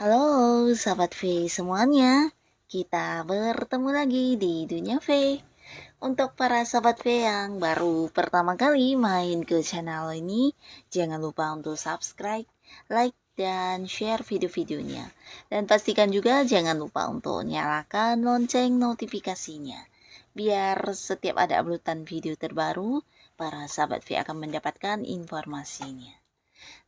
Halo sahabat V semuanya, kita bertemu lagi di Dunia V. Untuk para sahabat V yang baru pertama kali main ke channel ini, jangan lupa untuk subscribe, like, dan share video-videonya. Dan pastikan juga jangan lupa untuk nyalakan lonceng notifikasinya. Biar setiap ada uploadan video terbaru, para sahabat V akan mendapatkan informasinya.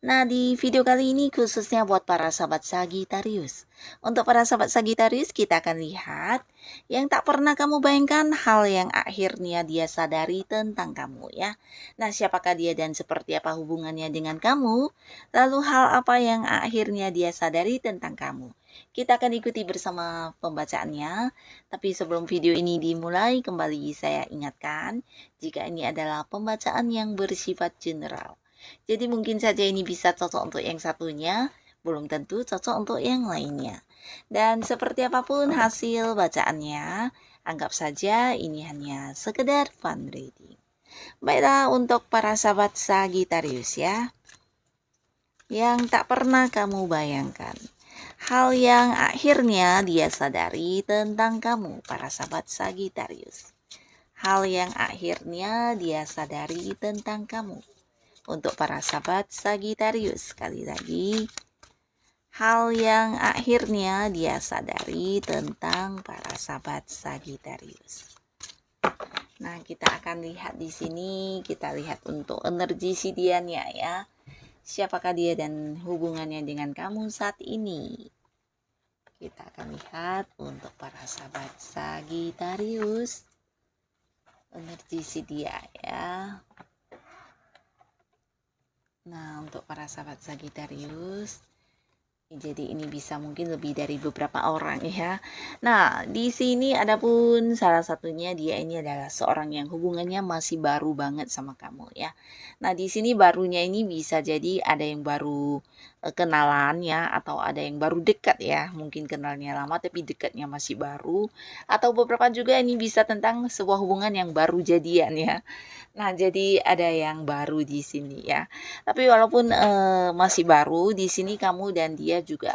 Nah, di video kali ini khususnya buat para sahabat Sagittarius. Untuk para sahabat Sagittarius, kita akan lihat yang tak pernah kamu bayangkan hal yang akhirnya dia sadari tentang kamu ya. Nah, siapakah dia dan seperti apa hubungannya dengan kamu? Lalu hal apa yang akhirnya dia sadari tentang kamu? Kita akan ikuti bersama pembacaannya. Tapi sebelum video ini dimulai, kembali saya ingatkan jika ini adalah pembacaan yang bersifat general. Jadi mungkin saja ini bisa cocok untuk yang satunya, belum tentu cocok untuk yang lainnya. Dan seperti apapun hasil bacaannya, anggap saja ini hanya sekedar fun reading. Baiklah untuk para sahabat Sagittarius ya, yang tak pernah kamu bayangkan. Hal yang akhirnya dia sadari tentang kamu, para sahabat Sagittarius. Hal yang akhirnya dia sadari tentang kamu. Untuk para sahabat Sagittarius, sekali lagi, hal yang akhirnya dia sadari tentang para sahabat Sagittarius. Nah, kita akan lihat di sini, kita lihat untuk energi si dianya ya. Siapakah dia dan hubungannya dengan kamu saat ini? Kita akan lihat untuk para sahabat Sagittarius, energi si dia ya. Nah, untuk para sahabat Sagittarius, jadi ini bisa mungkin lebih dari beberapa orang ya. Nah, di sini ada pun salah satunya dia ini adalah seorang yang hubungannya masih baru banget sama kamu ya. Nah, di sini barunya ini bisa jadi ada yang baru kenalan ya, atau ada yang baru dekat ya. Mungkin kenalnya lama tapi dekatnya masih baru, atau beberapa juga ini bisa tentang sebuah hubungan yang baru jadian ya. Nah, jadi ada yang baru di sini ya. Tapi walaupun masih baru di sini kamu dan dia juga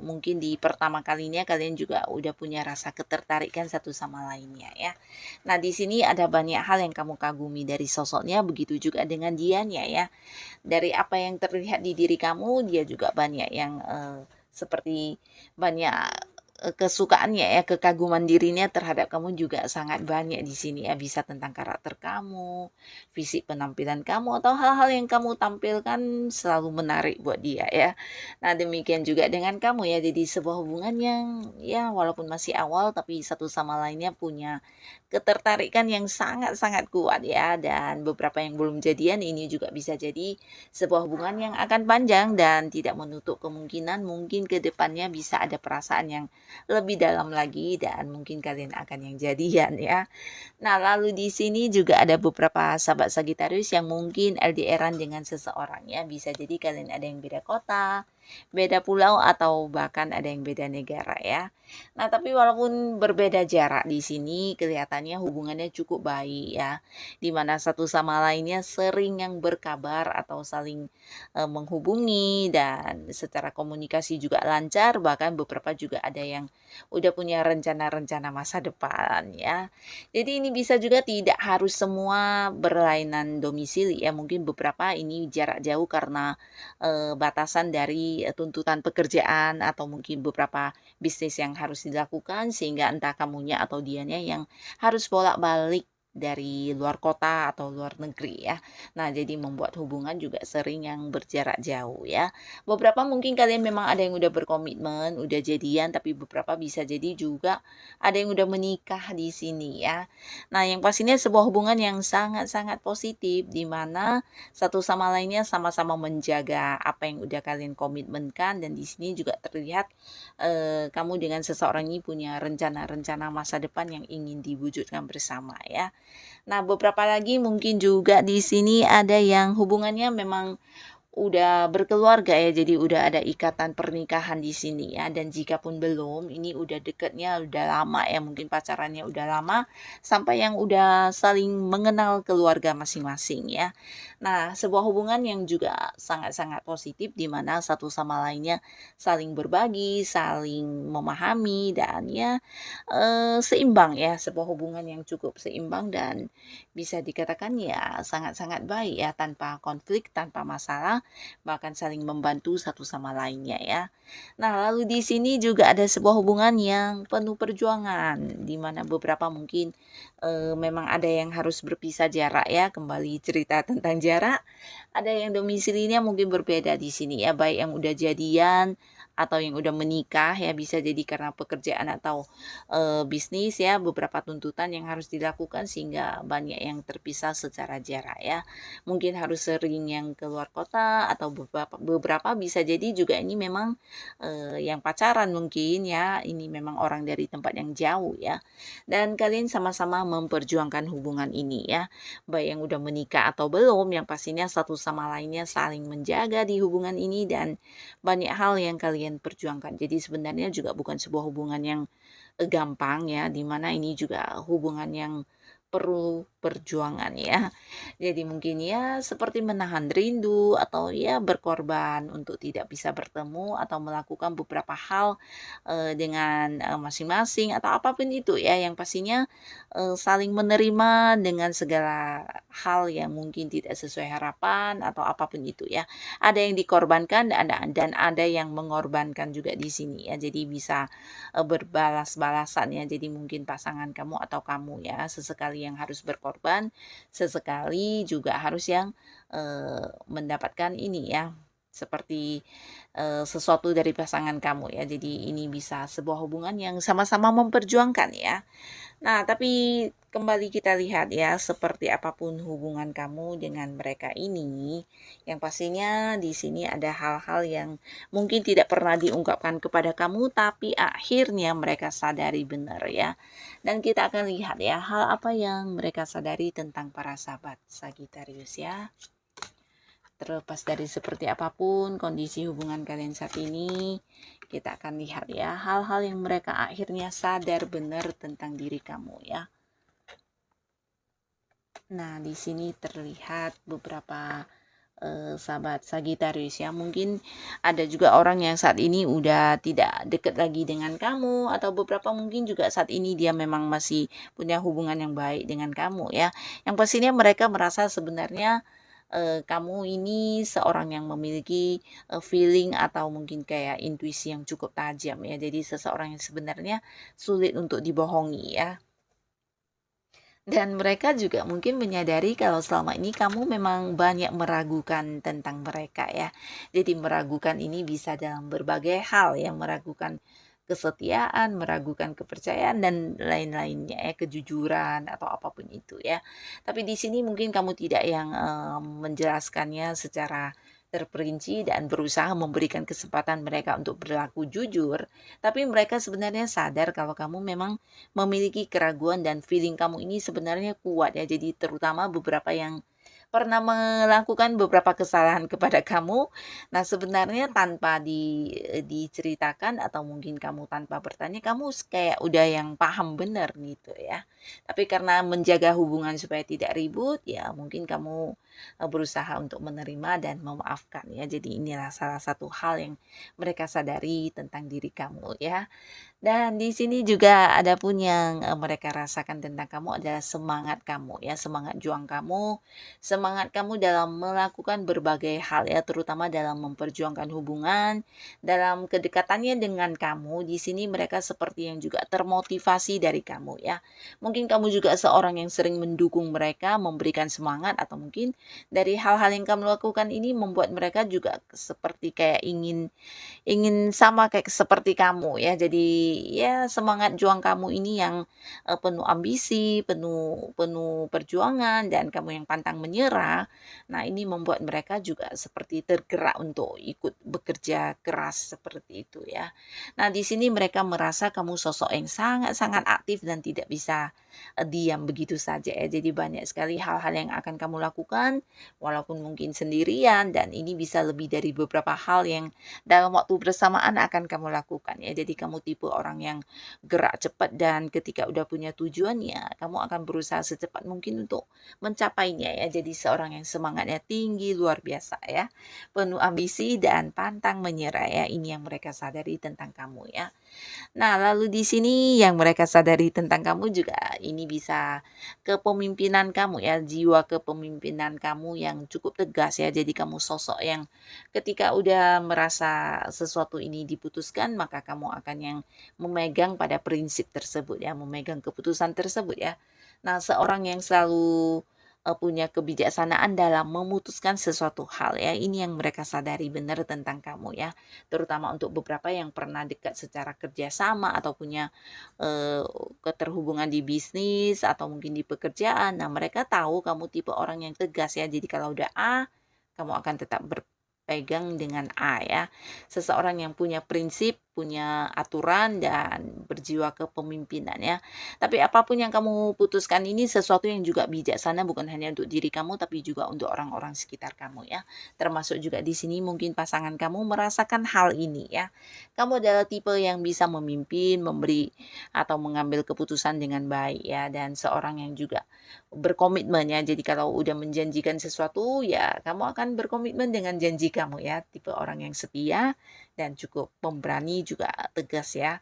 mungkin di pertama kalinya kalian juga udah punya rasa ketertarikan satu sama lainnya ya. Nah, di sini ada banyak hal yang kamu kagumi dari sosoknya, begitu juga dengan dianya ya. Dari apa yang terlihat di diri kamu, dia juga banyak yang seperti banyak kesukaannya ya, kekaguman dirinya terhadap kamu juga sangat banyak di sini ya. Bisa tentang karakter kamu, fisik penampilan kamu, atau hal-hal yang kamu tampilkan selalu menarik buat dia ya. Nah, demikian juga dengan kamu ya. Jadi sebuah hubungan yang ya walaupun masih awal tapi satu sama lainnya punya ketertarikan yang sangat-sangat kuat ya. Dan beberapa yang belum jadian ini juga bisa jadi sebuah hubungan yang akan panjang dan tidak menutup kemungkinan mungkin ke depannya bisa ada perasaan yang lebih dalam lagi dan mungkin kalian akan yang jadian ya. Nah, lalu di sini juga ada beberapa sahabat Sagittarius yang mungkin LDR-an dengan seseorang ya. Bisa jadi kalian ada yang beda kota, beda pulau, atau bahkan ada yang beda negara ya. Nah, tapi walaupun berbeda jarak di sini kelihatannya hubungannya cukup baik ya. Dimana satu sama lainnya sering yang berkabar atau saling menghubungi, dan secara komunikasi juga lancar, bahkan beberapa juga ada yang udah punya rencana-rencana masa depan ya. Jadi ini bisa juga tidak harus semua berlainan domisili ya. Mungkin beberapa ini jarak jauh karena batasan dari tuntutan pekerjaan, atau mungkin beberapa bisnis yang harus dilakukan sehingga entah kamunya atau dianya yang harus bolak-balik dari luar kota atau luar negeri ya. Nah, jadi membuat hubungan juga sering yang berjarak jauh ya. Beberapa mungkin kalian memang ada yang udah berkomitmen, udah jadian, tapi beberapa bisa jadi juga ada yang udah menikah di sini ya. Nah, yang pastinya sebuah hubungan yang sangat-sangat positif, di mana satu sama lainnya sama-sama menjaga apa yang udah kalian komitmenkan, dan di sini juga terlihat kamu dengan seseorang ini punya rencana-rencana masa depan yang ingin diwujudkan bersama ya. Nah, beberapa lagi mungkin juga di sini ada yang hubungannya memang udah berkeluarga ya, jadi udah ada ikatan pernikahan di sini ya. Dan jika pun belum, ini udah deketnya udah lama ya, mungkin pacarannya udah lama sampai yang udah saling mengenal keluarga masing-masing ya. Nah, sebuah hubungan yang juga sangat-sangat positif di mana satu sama lainnya saling berbagi, saling memahami dan ya seimbang ya, sebuah hubungan yang cukup seimbang dan bisa dikatakan ya sangat-sangat baik ya, tanpa konflik, tanpa masalah, bahkan saling membantu satu sama lainnya ya. Nah, lalu di sini juga ada sebuah hubungan yang penuh perjuangan, di mana beberapa mungkin memang ada yang harus berpisah jarak ya, kembali cerita tentang jarak. Ada yang domisilinya mungkin berbeda di sini ya, baik yang udah jadian atau yang udah menikah ya, bisa jadi karena pekerjaan atau bisnis ya, beberapa tuntutan yang harus dilakukan sehingga banyak yang terpisah secara jarak ya. Mungkin harus sering yang keluar kota atau beberapa bisa jadi juga ini memang yang pacaran mungkin ya, ini memang orang dari tempat yang jauh ya. Dan kalian sama-sama memperjuangkan hubungan ini ya, baik yang udah menikah atau belum, yang pastinya satu sama lainnya saling menjaga di hubungan ini dan banyak hal yang kalian perjuangkan. Jadi sebenarnya juga bukan sebuah hubungan yang gampang ya, di mana ini juga hubungan yang perlu perjuangan ya. Jadi mungkin ya seperti menahan rindu atau ya berkorban untuk tidak bisa bertemu atau melakukan beberapa hal dengan masing-masing atau apapun itu ya, yang pastinya saling menerima dengan segala hal yang mungkin tidak sesuai harapan atau apapun itu ya. Ada yang dikorbankan dan ada yang mengorbankan juga di sini ya. Jadi bisa berbalas-balasan ya. Jadi mungkin pasangan kamu atau kamu ya, sesekali yang harus berkorban, sesekali juga harus yang mendapatkan ini ya, seperti sesuatu dari pasangan kamu ya. Jadi ini bisa sebuah hubungan yang sama-sama memperjuangkan ya. Nah, tapi kembali kita lihat ya, seperti apapun hubungan kamu dengan mereka ini, yang pastinya di sini ada hal-hal yang mungkin tidak pernah diungkapkan kepada kamu, tapi akhirnya mereka sadari benar ya. Dan kita akan lihat ya, hal apa yang mereka sadari tentang para sahabat Sagittarius ya. Terlepas dari seperti apapun kondisi hubungan kalian saat ini, kita akan lihat ya hal-hal yang mereka akhirnya sadar benar tentang diri kamu ya. Nah, di sini terlihat beberapa sahabat Sagittarius ya. Mungkin ada juga orang yang saat ini udah tidak dekat lagi dengan kamu, atau beberapa mungkin juga saat ini dia memang masih punya hubungan yang baik dengan kamu ya. Yang pastinya mereka merasa sebenarnya kamu ini seorang yang memiliki feeling atau mungkin kayak intuisi yang cukup tajam ya. Jadi seseorang yang sebenarnya sulit untuk dibohongi ya. Dan mereka juga mungkin menyadari kalau selama ini kamu memang banyak meragukan tentang mereka ya. Jadi meragukan ini bisa dalam berbagai hal, yang meragukan kesetiaan, meragukan kepercayaan dan lain-lainnya ya, kejujuran atau apapun itu ya. Tapi di sini mungkin kamu tidak yang menjelaskannya secara terperinci dan berusaha memberikan kesempatan mereka untuk berlaku jujur, tapi mereka sebenarnya sadar kalau kamu memang memiliki keraguan dan feeling kamu ini sebenarnya kuat ya. Jadi terutama beberapa yang pernah melakukan beberapa kesalahan kepada kamu. Nah, sebenarnya tanpa diceritakan atau mungkin kamu tanpa bertanya, kamu kayak udah yang paham benar gitu ya. Tapi karena menjaga hubungan supaya tidak ribut, ya mungkin kamu berusaha untuk menerima dan memaafkan ya. Jadi inilah salah satu hal yang mereka sadari tentang diri kamu ya. Dan di sini juga ada pun yang mereka rasakan tentang kamu adalah semangat kamu ya, semangat juang kamu, semangat kamu dalam melakukan berbagai hal ya, terutama dalam memperjuangkan hubungan, dalam kedekatannya dengan kamu. Di sini mereka seperti yang juga termotivasi dari kamu ya. Mungkin kamu juga seorang yang sering mendukung mereka, memberikan semangat, atau mungkin dari hal-hal yang kamu lakukan ini membuat mereka juga seperti kayak ingin sama kayak seperti kamu ya. Jadi ya semangat juang kamu ini yang penuh ambisi, penuh penuh perjuangan, dan kamu yang pantang menyerah selera, nah ini membuat mereka juga seperti tergerak untuk ikut bekerja keras seperti itu ya. Nah, di sini mereka merasa kamu sosok yang sangat-sangat aktif dan tidak bisa diam begitu saja ya. Jadi banyak sekali hal-hal yang akan kamu lakukan walaupun mungkin sendirian, dan ini bisa lebih dari beberapa hal yang dalam waktu bersamaan akan kamu lakukan ya. Jadi kamu tipe orang yang gerak cepat, dan ketika udah punya tujuan ya kamu akan berusaha secepat mungkin untuk mencapainya ya. Jadi seorang yang semangatnya tinggi luar biasa ya, penuh ambisi dan pantang menyerah ya. Ini yang mereka sadari tentang kamu ya. Nah, lalu di sini yang mereka sadari tentang kamu juga ini bisa kepemimpinan kamu ya, jiwa kepemimpinan kamu yang cukup tegas ya. Jadi kamu sosok yang ketika udah merasa sesuatu ini diputuskan, maka kamu akan yang memegang pada prinsip tersebut ya, memegang keputusan tersebut ya. Nah, seorang yang selalu punya kebijaksanaan dalam memutuskan sesuatu hal ya. Ini yang mereka sadari benar tentang kamu ya. Terutama untuk beberapa yang pernah dekat secara kerjasama atau punya eh, keterhubungan di bisnis atau mungkin di pekerjaan. Nah, mereka tahu kamu tipe orang yang tegas ya. Jadi kalau udah A, kamu akan tetap berpegang dengan A ya. Seseorang yang punya prinsip, punya aturan, dan berjiwa kepemimpinan ya. Tapi apapun yang kamu putuskan ini sesuatu yang juga bijaksana, bukan hanya untuk diri kamu tapi juga untuk orang-orang sekitar kamu ya. Termasuk juga di sini mungkin pasangan kamu merasakan hal ini ya. Kamu adalah tipe yang bisa memimpin, memberi atau mengambil keputusan dengan baik ya, dan seorang yang juga berkomitmen ya. Jadi kalau udah menjanjikan sesuatu ya kamu akan berkomitmen dengan janji kamu ya. Tipe orang yang setia dan cukup pemberani juga tegas ya.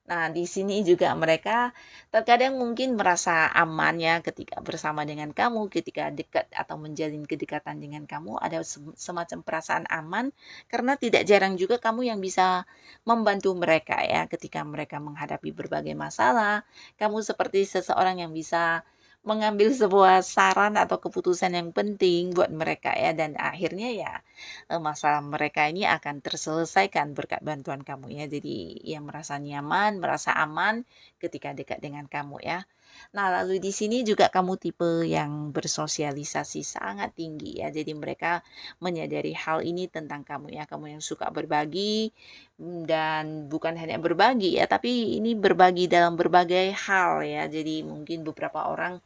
Nah, di sini juga mereka terkadang mungkin merasa aman ya ketika bersama dengan kamu, ketika dekat atau menjalin kedekatan dengan kamu, ada semacam perasaan aman karena tidak jarang juga kamu yang bisa membantu mereka ya ketika mereka menghadapi berbagai masalah. Kamu seperti seseorang yang bisa mengambil sebuah saran atau keputusan yang penting buat mereka ya, dan akhirnya ya masalah mereka ini akan terselesaikan berkat bantuan kamu ya. Jadi ya merasa nyaman, merasa aman ketika dekat dengan kamu ya. Nah, lalu di sini juga kamu tipe yang bersosialisasi sangat tinggi ya. Jadi mereka menyadari hal ini tentang kamu ya. Kamu yang suka berbagi, dan bukan hanya berbagi ya, tapi ini berbagi dalam berbagai hal ya. Jadi mungkin beberapa orang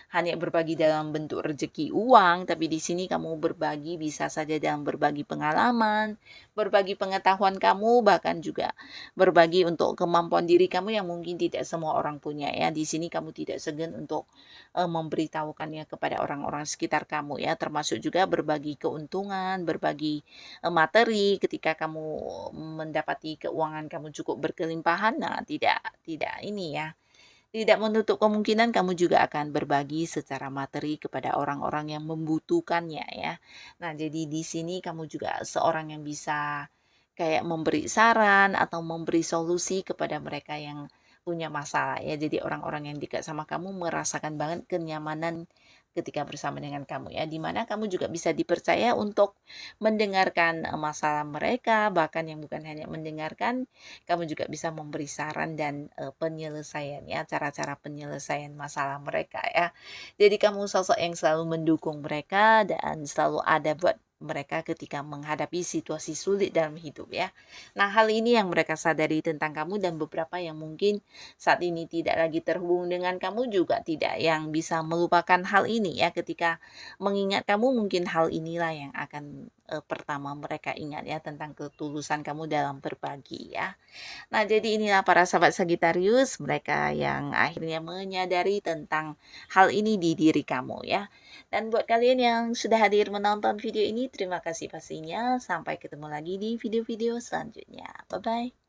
hanya berbagi dalam bentuk rezeki uang, tapi di sini kamu berbagi bisa saja dalam berbagi pengalaman, berbagi pengetahuan kamu, bahkan juga berbagi untuk kemampuan diri kamu yang mungkin tidak semua orang punya ya. Di sini kamu tidak segan untuk memberitahukannya kepada orang-orang sekitar kamu ya, termasuk juga berbagi keuntungan, berbagi materi ketika kamu mendapati keuangan kamu cukup berkelimpahan. Nah, tidak ini ya, tidak menutup kemungkinan kamu juga akan berbagi secara materi kepada orang-orang yang membutuhkannya ya. Nah, jadi di sini kamu juga seorang yang bisa kayak memberi saran atau memberi solusi kepada mereka yang punya masalah ya. Jadi orang-orang yang dekat sama kamu merasakan banget kenyamanan ketika bersama dengan kamu ya, dimana kamu juga bisa dipercaya untuk mendengarkan masalah mereka, bahkan yang bukan hanya mendengarkan, kamu juga bisa memberi saran dan penyelesaian ya, cara-cara penyelesaian masalah mereka ya. Jadi kamu sosok yang selalu mendukung mereka dan selalu ada buat mereka ketika menghadapi situasi sulit dalam hidup ya. Nah, hal ini yang mereka sadari tentang kamu, dan beberapa yang mungkin saat ini tidak lagi terhubung dengan kamu juga tidak yang bisa melupakan hal ini ya. Ketika mengingat kamu, mungkin hal inilah yang akan pertama mereka ingat ya, tentang ketulusan kamu dalam berbagi ya. Nah, jadi inilah para sahabat Sagittarius, mereka yang akhirnya menyadari tentang hal ini di diri kamu ya. Dan buat kalian yang sudah hadir menonton video ini, terima kasih pastinya. Sampai ketemu lagi di video-video selanjutnya. Bye-bye.